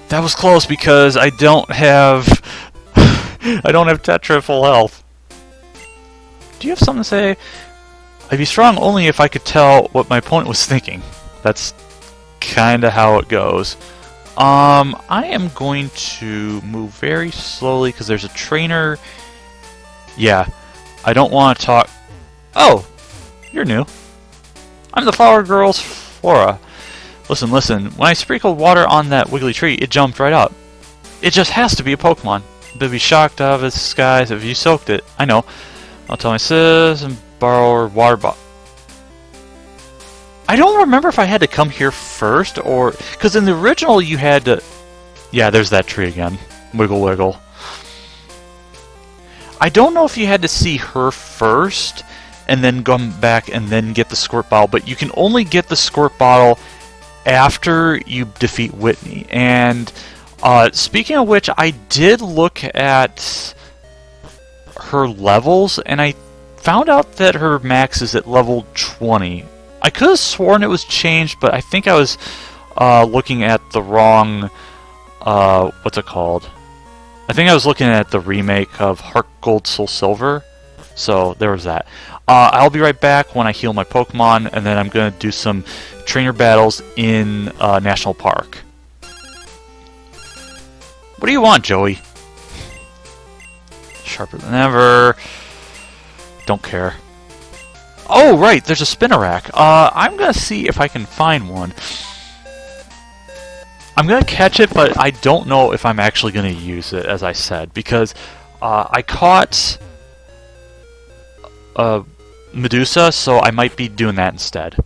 That was close because I don't have I don't have Tetra full health. Do you have something to say? I'd be strong only if I could tell what my opponent was thinking. That's kinda how it goes. I am going to move very slowly because there's a trainer. Yeah, I don't want to talk. Oh, you're new. I'm the Flower Girl's Flora. Listen, listen. When I sprinkled water on that wiggly tree, it jumped right up. It just has to be a Pokemon. They'd be shocked out of its skies if you soaked it. I know. I'll tell my sis and borrow her water bottle. I don't remember if I had to come here first or... Because in the original you had to... Yeah, there's that tree again. Wiggle, wiggle. I don't know if you had to see her first and then come back and then get the squirt bottle, but you can only get the squirt bottle after you defeat Whitney. And speaking of which, I did look at her levels, and I found out that her max is at level 20. I could have sworn it was changed, but I think I was looking at the wrong... what's it called? I think I was looking at the remake of Heart Gold Soul Silver. So there was that. I'll be right back when I heal my Pokemon, and then I'm going to do some trainer battles in National Park. What do you want, Joey? Sharper than ever. Don't care. Oh, right, there's a Spinnerack. I'm going to see if I can find one. I'm going to catch it, but I don't know if I'm actually going to use it, as I said, because I caught Medusa, so I might be doing that instead.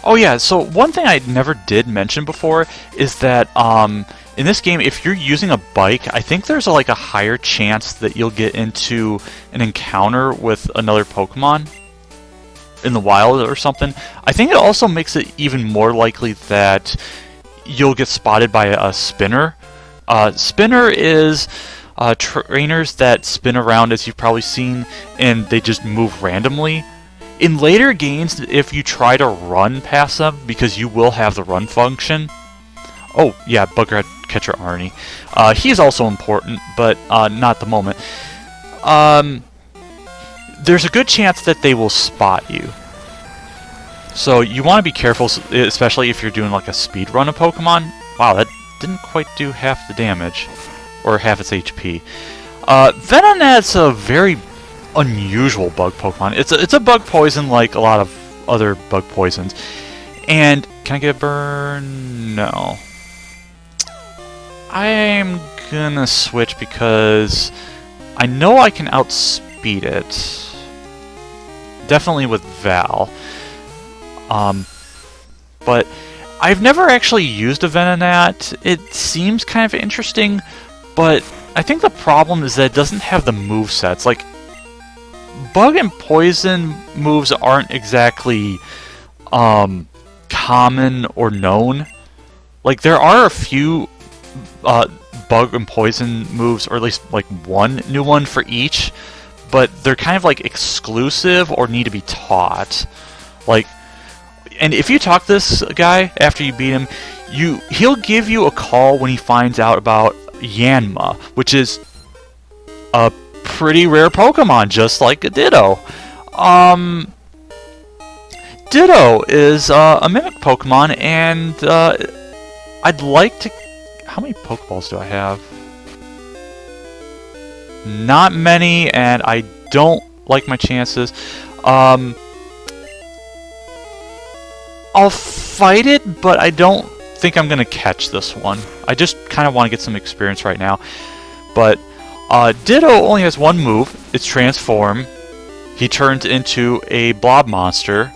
Oh yeah, so one thing I never did mention before is that in this game, if you're using a bike, I think there's like a higher chance that you'll get into an encounter with another Pokemon in the wild or something. I think it also makes it even more likely that you'll get spotted by a spinner. Spinner is trainers that spin around, as you've probably seen, and they just move randomly. In later games, if you try to run past them, because you will have the run function. Oh, yeah, Bugger Catcher Arnie. He's also important, but not at the moment. There's a good chance that they will spot you. So you want to be careful, especially if you're doing like a speed run of Pokemon. Wow, that didn't quite do half the damage. Or half its HP. Venonat's a very unusual bug Pokemon. It's a bug poison like a lot of other bug poisons. And can I get a burn? No. I'm gonna switch because I know I can outspeed it. Definitely with Val. But I've never actually used a Venonat. It seems kind of interesting, but I think the problem is that it doesn't have the movesets. Like, bug and poison moves aren't exactly common or known. Like, there are a few bug and poison moves, or at least like one new one for each, but they're kind of like exclusive or need to be taught. Like, and if you talk to this guy after you beat him, he'll give you a call when he finds out about Yanma, which is a pretty rare Pokemon, just like a Ditto. Ditto is a Mimic Pokemon, and I'd like to... How many Pokeballs do I have? Not many, and I don't like my chances. I'll fight it, but I don't think I'm going to catch this one. I just kind of want to get some experience right now. But Ditto only has one move. It's Transform. He turns into a blob monster,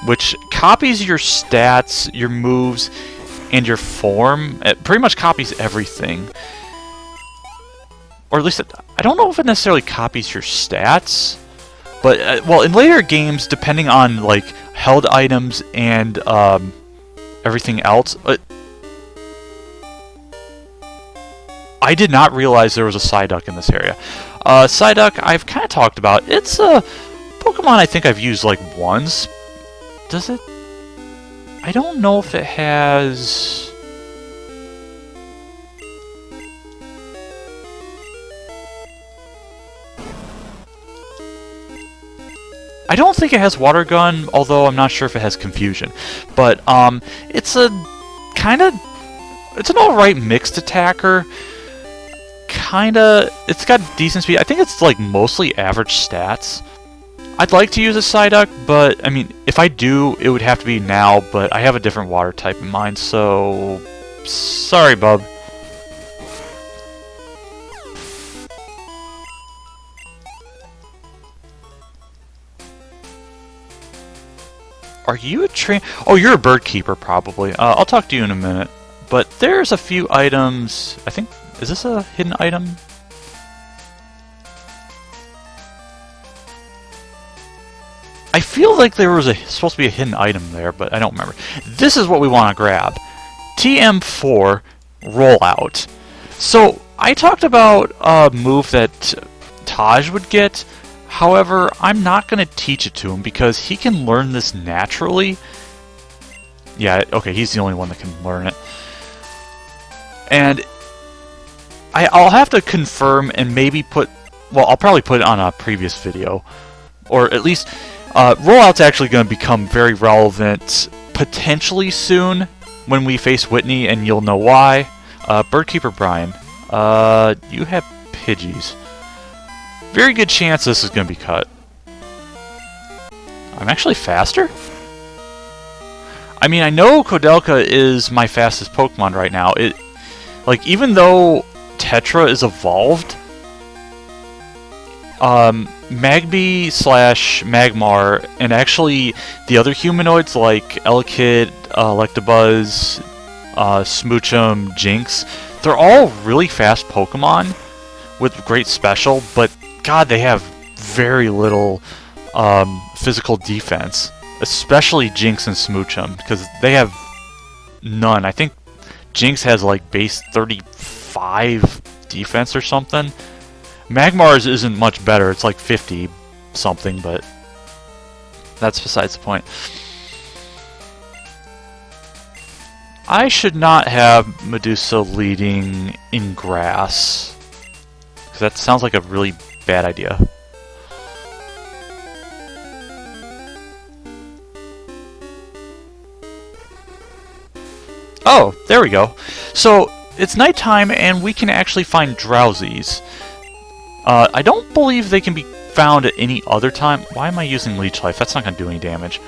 which copies your stats, your moves, and your form. It pretty much copies everything. Or at least, I don't know if it necessarily copies your stats. But, well, in later games, depending on, like, held items and everything else... I did not realize there was a Psyduck in this area. Psyduck, I've kind of talked about. It's a Pokemon I think I've used, like, once. Does it? I don't know if it has... I don't think it has water gun, although I'm not sure if it has confusion. But it's a it's an alright mixed attacker. It's got decent speed. I think it's like mostly average stats. I'd like to use a Psyduck, but I mean, if I do, it would have to be now. But I have a different water type in mind, so sorry, bub. Are you a train? Oh, you're a bird keeper, probably. I'll talk to you in a minute. But there's a few items. I think, is this a hidden item? I feel like there was supposed to be a hidden item there, but I don't remember. This is what we want to grab. TM4 Rollout. So, I talked about a move that Taj would get. However, I'm not going to teach it to him because he can learn this naturally. Yeah, okay, he's the only one that can learn it. And I'll have to confirm and maybe put... Well, I'll probably put it on a previous video. Or at least... Rollout's actually going to become very relevant potentially soon when we face Whitney, and you'll know why. Birdkeeper Brian, you have Pidgeys. Very good chance this is going to be cut. I'm actually faster? I mean, I know Kodelka is my fastest Pokemon right now. Like, even though Tetra is evolved, Magby / Magmar, and actually the other humanoids like Elekid, Electabuzz, Smoochum, Jinx, they're all really fast Pokemon with great special, but God, they have very little physical defense, especially Jinx and Smoochum, because they have none. I think Jinx has like base 35 defense or something. Magmar's isn't much better, it's like 50 something, but that's besides the point. I should not have Medusa leading in grass, because that sounds like a really bad idea. Oh, there we go. So, it's nighttime and we can actually find Drowsies. I don't believe they can be found at any other time. Why am I using Leech Life? That's not going to do any damage.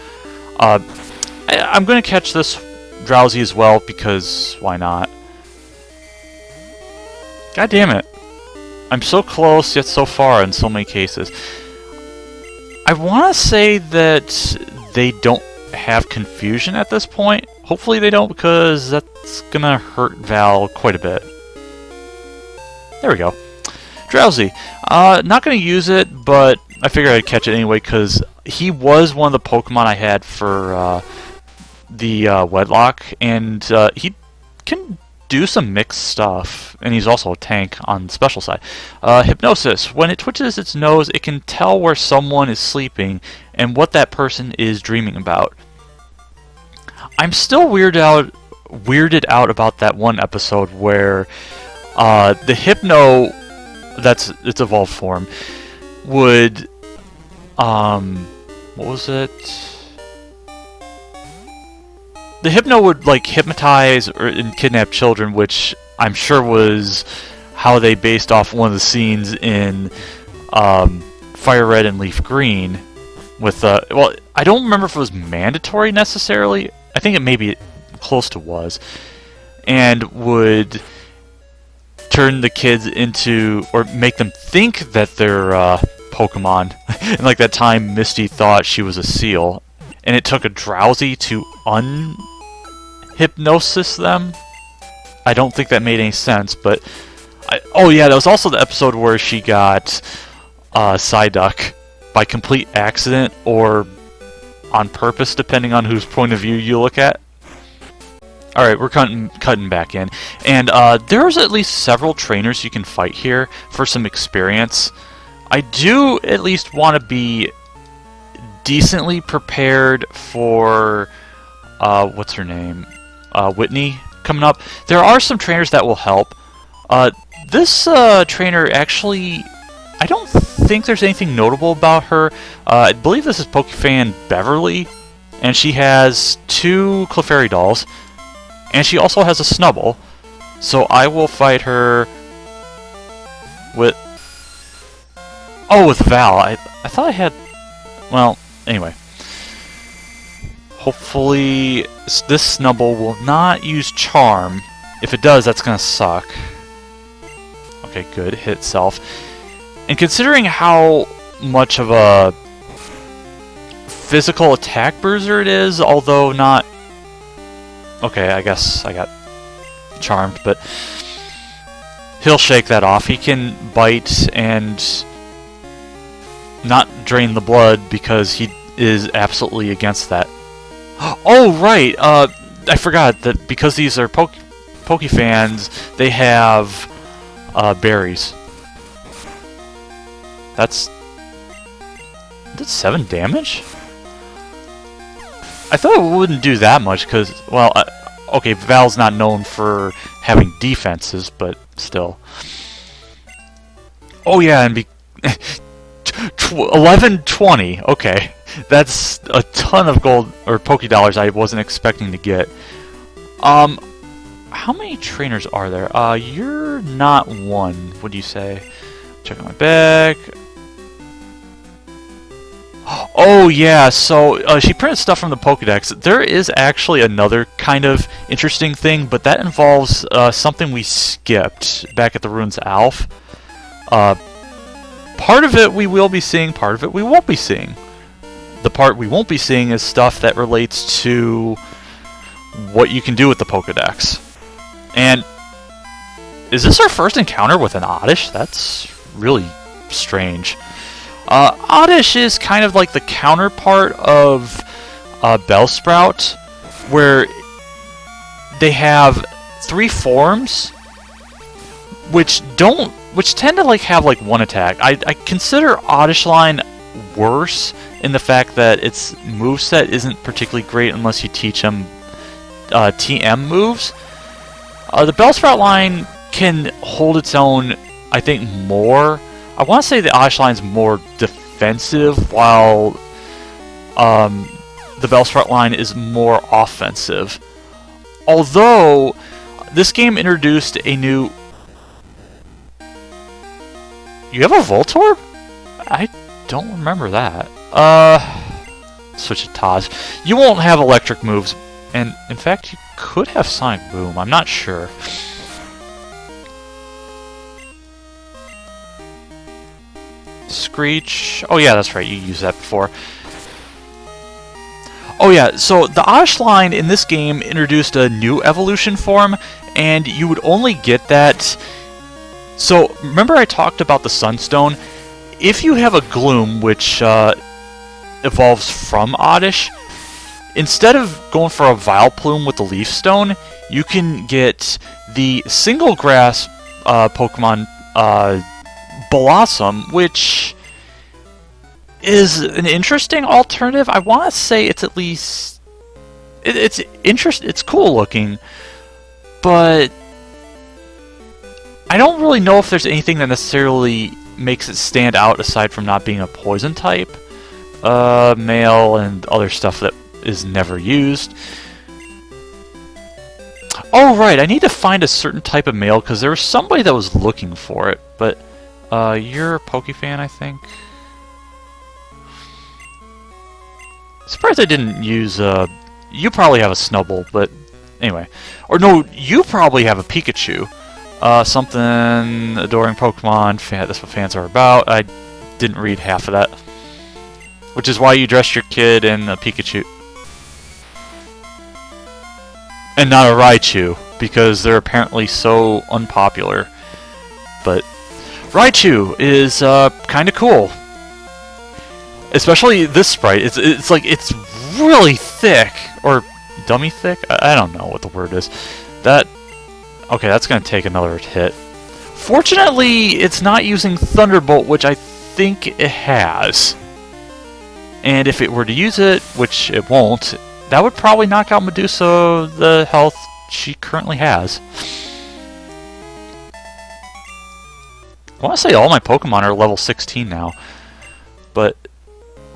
I'm going to catch this Drowsy as well, because why not? God damn it. I'm so close, yet so far in so many cases. I want to say that they don't have confusion at this point. Hopefully they don't, because that's going to hurt Val quite a bit. There we go. Drowsy. Not going to use it, but I figured I'd catch it anyway, because he was one of the Pokemon I had for the Wedlock, and he can do some mixed stuff, and he's also a tank on the special side. Hypnosis. When it twitches its nose, it can tell where someone is sleeping and what that person is dreaming about. I'm still weirded out about that one episode where the Hypno, that's its evolved form, would what was it? The Hypno would like hypnotize and kidnap children, which I'm sure was how they based off one of the scenes in Fire Red and Leaf Green. With well, I don't remember if it was mandatory necessarily. I think it maybe close to was, and would turn the kids into, or make them think that they're Pokemon. And like that time Misty thought she was a seal, and it took a Drowsy to unhypnosis them. I don't think that made any sense, but oh yeah, that was also the episode where she got Psyduck by complete accident or on purpose, depending on whose point of view you look at. Alright, we're cutting back in. And there's at least several trainers you can fight here for some experience. I do at least want to be decently prepared for what's her name? Whitney coming up. There are some trainers that will help. This trainer actually, I don't think there's anything notable about her. I believe this is Pokefan Beverly, and she has 2 Clefairy dolls, and she also has a Snubbull. So I will fight her with... Oh, with Val. I thought I had... Well, anyway. Hopefully this Snubbull will not use Charm. If it does, that's gonna suck. Okay, good. Hit itself. And considering how much of a physical attack bruiser it is, although not... Okay, I guess I got charmed, but he'll shake that off. He can bite and not drain the blood because he is absolutely against that. Oh, right! I forgot that because these are Pokefans, they have berries. That's 7 damage? I thought it wouldn't do that much because, well, okay, Val's not known for having defenses, but still. Oh yeah, and 1120. Okay, that's a ton of gold or Poké Dollars I wasn't expecting to get. How many trainers are there? You're not one. Would you say? Check out my bag. Oh yeah, so she printed stuff from the Pokédex. There is actually another kind of interesting thing, but that involves something we skipped back at the Ruins Alph. Part of it we will be seeing, part of it we won't be seeing. The part we won't be seeing is stuff that relates to what you can do with the Pokédex. And is this our first encounter with an Oddish? That's really strange. Oddish is kind of like the counterpart of Bellsprout, where they have 3 forms, which tend to have one attack. I consider Oddish line worse in the fact that its moveset isn't particularly great unless you teach them TM moves. The Bellsprout line can hold its own, I think, more. I want to say the Oddish line's more defensive, while the Bellsprout line is more offensive. Although, this game introduced a new... You have a Voltorb? I don't remember that. Switch to Taj. You won't have electric moves, and in fact, you could have Sonic Boom. I'm not sure. Screech. Oh yeah, that's right, you used that before. Oh yeah, so the Oddish line in this game introduced a new evolution form, and you would only get that... So, remember I talked about the Sunstone? If you have a Gloom, which evolves from Oddish, instead of going for a Vileplume with the Leaf Stone, you can get the Single Grass Pokemon Blossom, which is an interesting alternative. I want to say it's at least... It's cool looking, but I don't really know if there's anything that necessarily makes it stand out aside from not being a poison type. Mail and other stuff that is never used. Oh right, I need to find a certain type of mail because there was somebody that was looking for it, but you're a Pokefan, I think. Surprised I didn't use you probably have a Snubbull, but anyway. Or no, you probably have a Pikachu. Something adoring Pokemon. That's what fans are about. I didn't read half of that. Which is why you dressed your kid in a Pikachu. And not a Raichu, because they're apparently so unpopular. But Raichu is kind of cool. Especially this sprite. It's like it's really thick, or dummy thick. I don't know what the word is. Okay, that's gonna take another hit. Fortunately, it's not using Thunderbolt, which I think it has. And if it were to use it, which it won't, that would probably knock out Medusa the health she currently has. I want to say all my Pokemon are level 16 now, but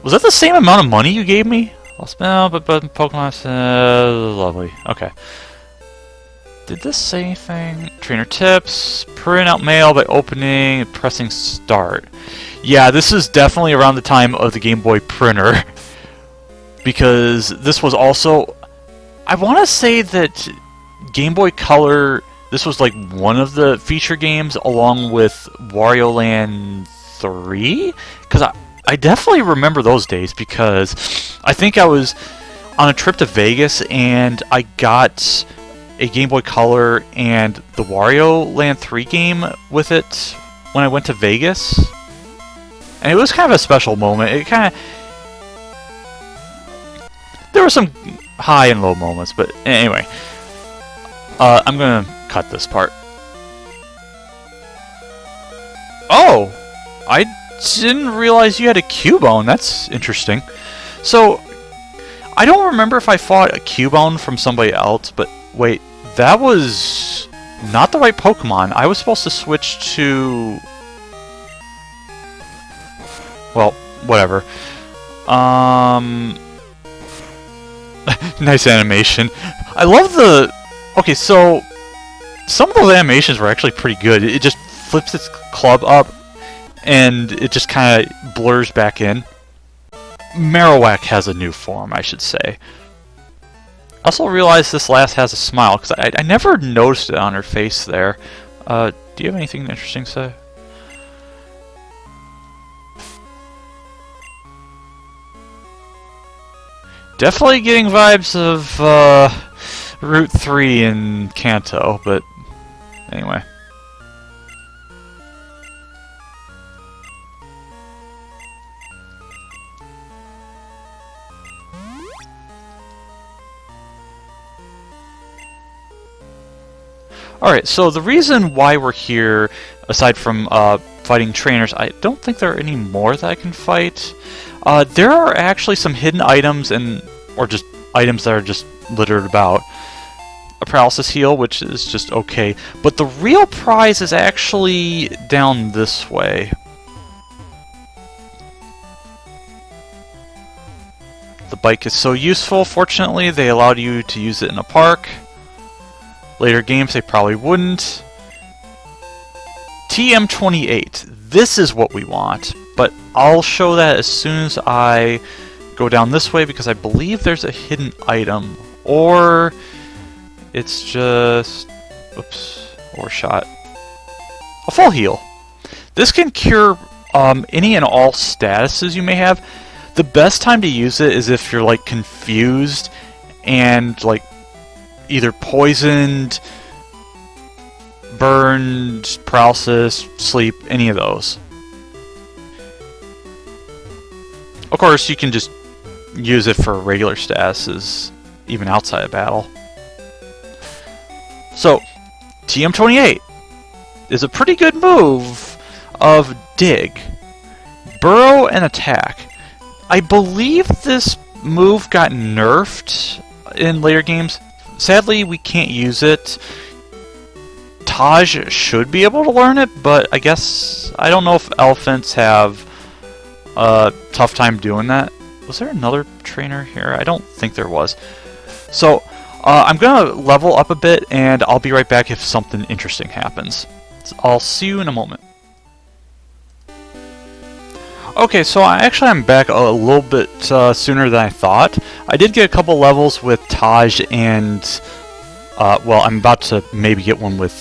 was that the same amount of money you gave me? No, but Pokemon, lovely. Okay. Did this say anything? Trainer tips, print out mail by opening and pressing start. Yeah, this is definitely around the time of the Game Boy printer, because this was also, I want to say that Game Boy Color, this was like one of the feature games along with Wario Land 3, because I definitely remember those days, because I think I was on a trip to Vegas and I got a Game Boy Color and the Wario Land 3 game with it when I went to Vegas. And it was kind of a special moment. It kind of... There were some high and low moments, but anyway. I'm going to cut this part. Oh! I didn't realize you had a Cubone. That's interesting. So, I don't remember if I fought a Cubone from somebody else, but wait, that was not the right Pokemon. I was supposed to switch to... Well, whatever. Nice animation. I love the... Okay, so some of those animations were actually pretty good. It just flips its club up and it just kind of blurs back in. Marowak has a new form, I should say. I also realized this last has a smile, because I never noticed it on her face there. Do you have anything interesting to say? Definitely getting vibes of Route 3 in Kanto, but anyway. Alright, so the reason why we're here, aside from fighting trainers, I don't think there are any more that I can fight. There are actually some hidden items, or just items that are just littered about. A paralysis heal, which is just okay. But the real prize is actually down this way. The bike is so useful. Fortunately, they allowed you to use it in a park. Later games, they probably wouldn't. TM28. This is what we want, but I'll show that as soon as I go down this way, because I believe there's a hidden item, or it's just... Oops. Or shot. A full heal. This can cure any and all statuses you may have. The best time to use it is if you're like confused and like either poisoned, burned, paralysis, sleep, any of those. Of course, you can just use it for regular statuses, even outside of battle. So, TM28 is a pretty good move of Dig. Burrow and Attack. I believe this move got nerfed in later games. Sadly, we can't use it. Taj should be able to learn it, but I guess I don't know if elephants have a tough time doing that. Was there another trainer here? I don't think there was. So, I'm going to level up a bit, and I'll be right back if something interesting happens. So I'll see you in a moment. Okay, so I'm back a little bit sooner than I thought. I did get a couple levels with Taj and, well, I'm about to maybe get one with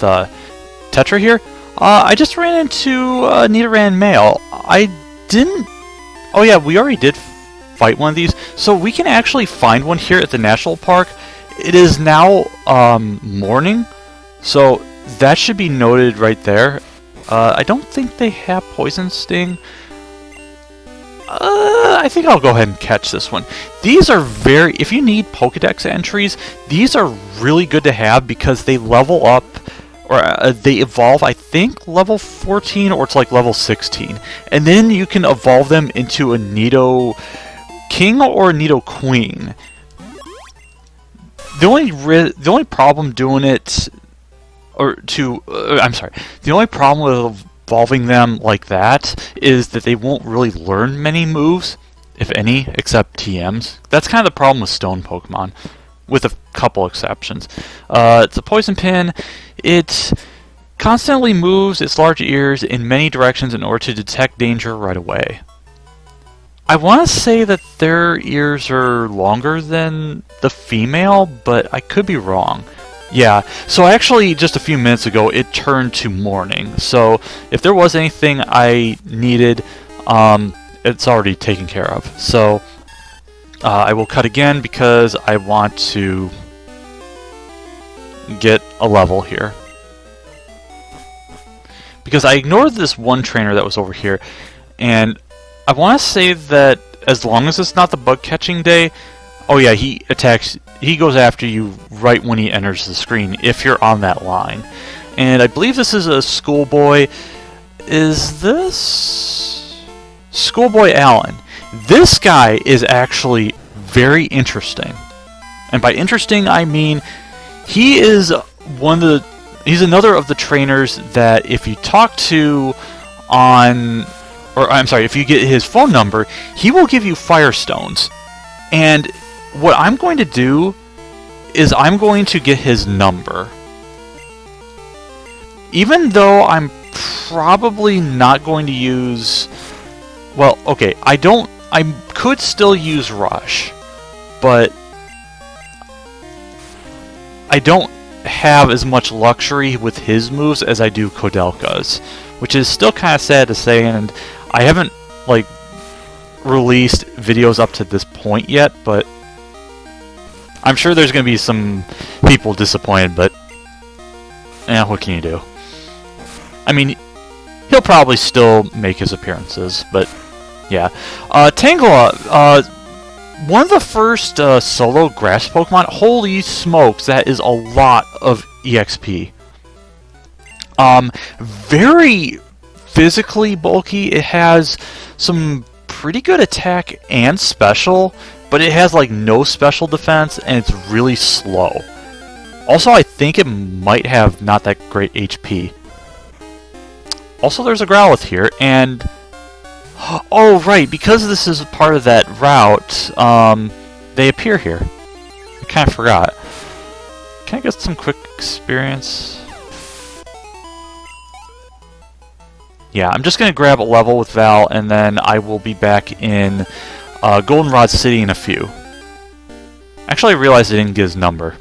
Tetra here. I just ran into Nidoran Male. I didn't... Oh yeah, we already did fight one of these. So we can actually find one here at the National Park. It is now morning, so that should be noted right there. I don't think they have Poison Sting. I think I'll go ahead and catch this one. These are very... If you need Pokedex entries, these are really good to have because they level up, or they evolve, I think, level 14, or it's like level 16. And then you can evolve them into a Nido King or a Nido Queen. the only problem doing it, I'm sorry, the only problem with evolving them like that is that they won't really learn many moves, if any, except TMs. That's kind of the problem with stone Pokemon, with a couple exceptions. It's a poison pin. It constantly moves its large ears in many directions in order to detect danger right away. I want to say that their ears are longer than the female, but I could be wrong. Yeah, so actually just a few minutes ago it turned to morning. So if there was anything I needed, it's already taken care of. So I will cut again because I want to get a level here. Because I ignored this one trainer that was over here, and I want to say that as long as it's not the bug catching day, oh yeah, he goes after you right when he enters the screen, if you're on that line. And I believe this is a schoolboy. Is this Schoolboy Allen? This guy is actually very interesting. And by interesting, I mean he is he's another of the trainers that if you talk to if you get his phone number, he will give you Firestones. And what I'm going to do is I'm going to get his number. Even though I'm probably not going to use... Well, okay, I could still use Rush, but I don't have as much luxury with his moves as I do Kodelka's, which is still kind of sad to say, and I haven't, like, released videos up to this point yet, but I'm sure there's going to be some people disappointed, but what can you do? I mean, he'll probably still make his appearances, but yeah. Tangela, one of the first solo grass Pokemon. Holy smokes, that is a lot of EXP. Very physically bulky. It has some pretty good attack and special, but it has like no special defense, and it's really slow. Also, I think it might have not that great HP. Also, there's a Growlithe here, and oh right, because this is part of that route, they appear here. I kind of forgot. Can I get some quick experience? Yeah, I'm just going to grab a level with Val, and then I will be back in Goldenrod City in a few. Actually, I realized I didn't get his number.